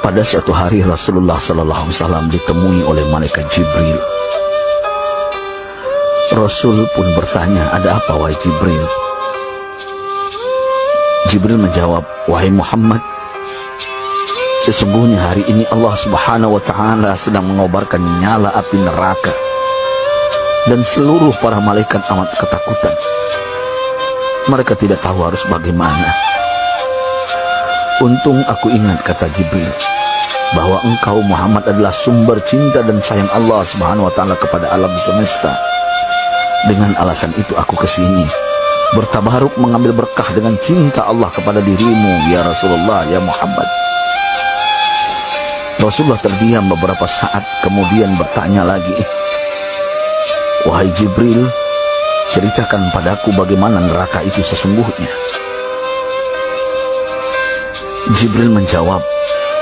Pada suatu hari Rasulullah SAW ditemui oleh malaikat Jibril. Rasul pun bertanya, "Ada apa wahai Jibril?" Jibril menjawab, "Wahai Muhammad, sesungguhnya hari ini Allah Subhanahu wa Ta'ala sedang mengobarkan nyala api neraka, dan seluruh para malaikat amat ketakutan. Mereka tidak tahu harus bagaimana. Untung aku ingat," kata Jibril, "bahwa engkau Muhammad adalah sumber cinta dan sayang Allah Subhanahu wa Ta'ala kepada alam semesta. Dengan alasan itu aku kesini, bertabaruk mengambil berkah dengan cinta Allah kepada dirimu, ya Rasulullah, ya Muhammad." Rasulullah terdiam beberapa saat, kemudian bertanya lagi, "Wahai Jibril, ceritakan padaku bagaimana neraka itu sesungguhnya." Jibril menjawab,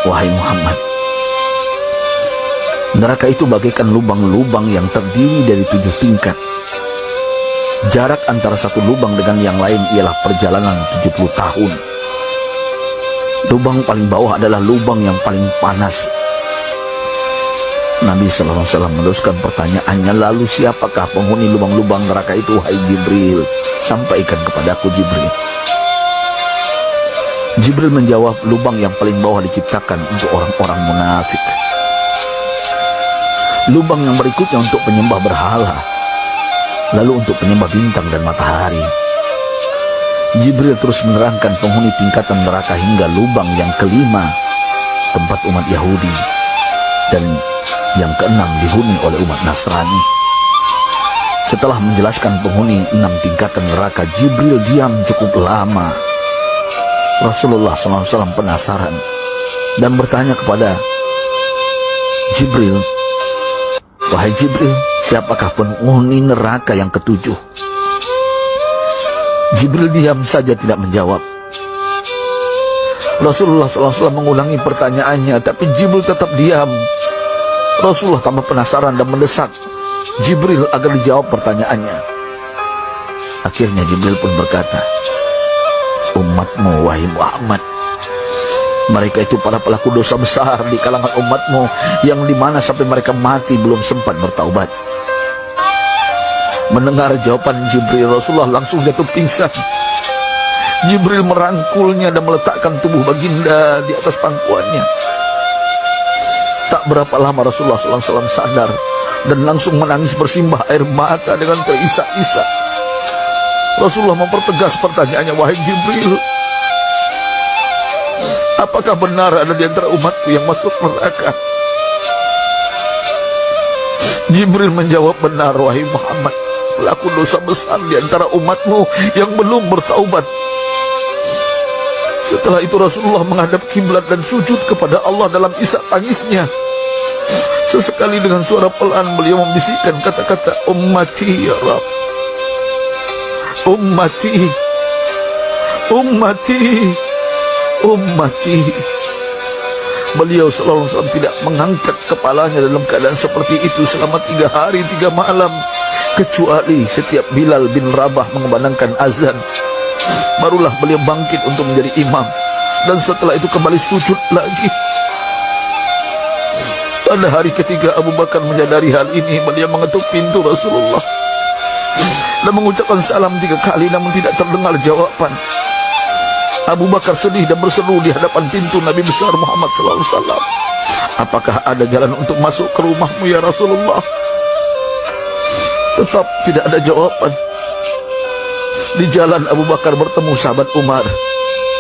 "Wahai Muhammad, neraka itu bagaikan lubang-lubang yang terdiri dari 7 tingkat. Jarak antara satu lubang dengan yang lain ialah perjalanan 70 tahun. Lubang paling bawah adalah lubang yang paling panas." Nabi SAW meneruskan pertanyaannya, "Lalu siapakah penghuni lubang-lubang neraka itu, wahai Jibril? Sampaikan kepadaku, Jibril." Jibril menjawab, "Lubang yang paling bawah diciptakan untuk orang-orang munafik. Lubang yang berikutnya untuk penyembah berhala, lalu untuk penyembah bintang dan matahari." Jibril terus menerangkan penghuni tingkatan neraka hingga lubang yang kelima, tempat umat Yahudi, dan yang keenam dihuni oleh umat Nasrani. Setelah menjelaskan penghuni 6 tingkatan neraka, Jibril diam cukup lama. Rasulullah SAW penasaran dan bertanya kepada Jibril, "Wahai Jibril, siapakah penghuni neraka yang ke-7?" Jibril diam saja tidak menjawab. Rasulullah SAW mengulangi pertanyaannya, tapi Jibril tetap diam. Rasulullah tambah penasaran dan mendesak Jibril agar dijawab pertanyaannya. Akhirnya Jibril pun berkata, "Umatmu, wahai Muhammad, mereka itu para pelaku dosa besar di kalangan umatmu, yang dimana sampai mereka mati belum sempat bertaubat." Mendengar jawaban Jibril, Rasulullah langsung jatuh pingsan. Jibril merangkulnya dan meletakkan tubuh baginda di atas pangkuannya. Tak berapa lama Rasulullah SAW sadar dan langsung menangis bersimbah air mata dengan terisak-isak. Rasulullah mempertegas pertanyaannya, "Wahai Jibril, apakah benar ada di antara umatku yang masuk neraka?" Jibril menjawab, "Benar, wahai Muhammad, pelaku dosa besar di antara umatmu yang belum bertaubat." Setelah itu Rasulullah menghadap kiblat dan sujud kepada Allah dalam isak tangisnya. Sesekali dengan suara pelan beliau membisikkan kata-kata, "Ummati ya Rabb, ummati, ummati, ummati." Beliau SAW tidak mengangkat kepalanya dalam keadaan seperti itu selama 3 hari 3 malam, kecuali setiap Bilal bin Rabah mengumandangkan azan, barulah beliau bangkit untuk menjadi imam, dan setelah itu kembali sujud lagi. Pada hari ketiga Abu Bakar menyadari hal ini, beliau mengetuk pintu Rasulullah dan mengucapkan salam 3 kali, namun tidak terdengar jawaban. Abu Bakar sedih dan berseru di hadapan pintu Nabi besar Muhammad SAW, "Apakah ada jalan untuk masuk ke rumahmu ya Rasulullah?" Tetap tidak ada jawaban. Di jalan Abu Bakar bertemu sahabat Umar.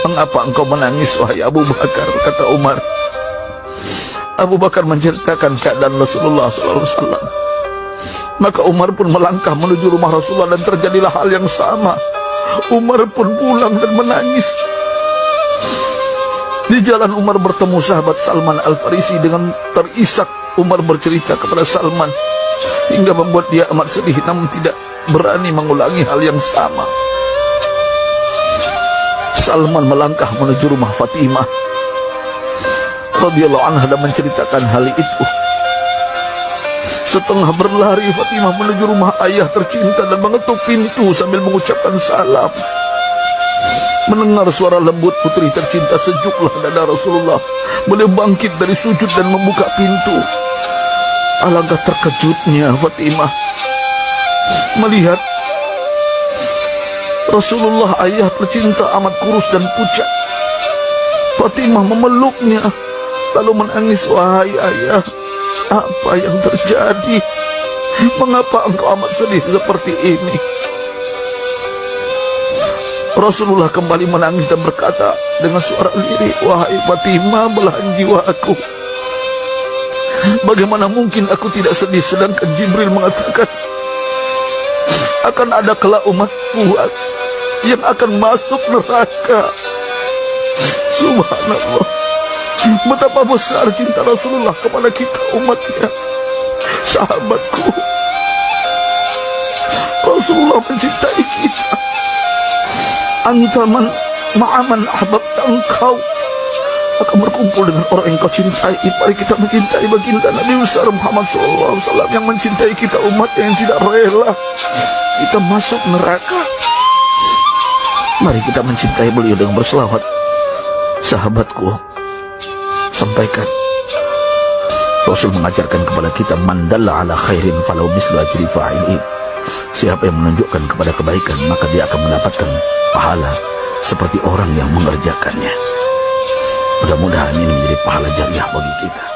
"Mengapa engkau menangis, wahai Abu Bakar?" kata Umar. Abu Bakar menceritakan keadaan Rasulullah SAW. Maka Umar pun melangkah menuju rumah Rasulullah, dan terjadilah hal yang sama. Umar pun pulang dan menangis. Di jalan Umar bertemu sahabat Salman Al-Farisi. Dengan terisak Umar bercerita kepada Salman hingga membuat dia amat sedih, namun tidak berani mengulangi hal yang sama. Salman melangkah menuju rumah Fatimah radhiyallahu anha dan menceritakan hal itu. Setengah berlari Fatimah menuju rumah ayah tercinta dan mengetuk pintu sambil mengucapkan salam. Mendengar suara lembut putri tercinta, sejuklah dada Rasulullah. Beliau bangkit dari sujud dan membuka pintu. Alangkah terkejutnya Fatimah melihat Rasulullah, ayah tercinta, amat kurus dan pucat. Fatimah memeluknya lalu menangis. Wahai ayah, apa yang terjadi? Mengapa engkau amat sedih seperti ini? Rasulullah kembali menangis dan berkata dengan suara lirih, wahai Fatimah, belahan jiwa aku. Bagaimana mungkin aku tidak sedih sedangkan Jibril mengatakan akan ada kelak umatku yang akan masuk neraka. Subhanallah, betapa besar cinta Rasulullah kepada kita umatnya. Sahabatku, Rasulullah mencintai kita. Antaman ma'aman ahbabta, engkau akan berkumpul dengan orang yang kau cintai. Mari kita mencintai baginda Nabi besar Muhammad SAW yang mencintai kita umat yang tidak rela kita masuk neraka. Mari kita mencintai beliau dengan berselawat. Sahabatku, sampaikan, Rasul mengajarkan kepada kita, man dalla ala khairin falau mislu ajri fa'ili. Siapa yang menunjukkan kepada kebaikan, maka dia akan mendapatkan pahala seperti orang yang mengerjakannya. Mudah-mudahan ini menjadi pahala jariah bagi kita.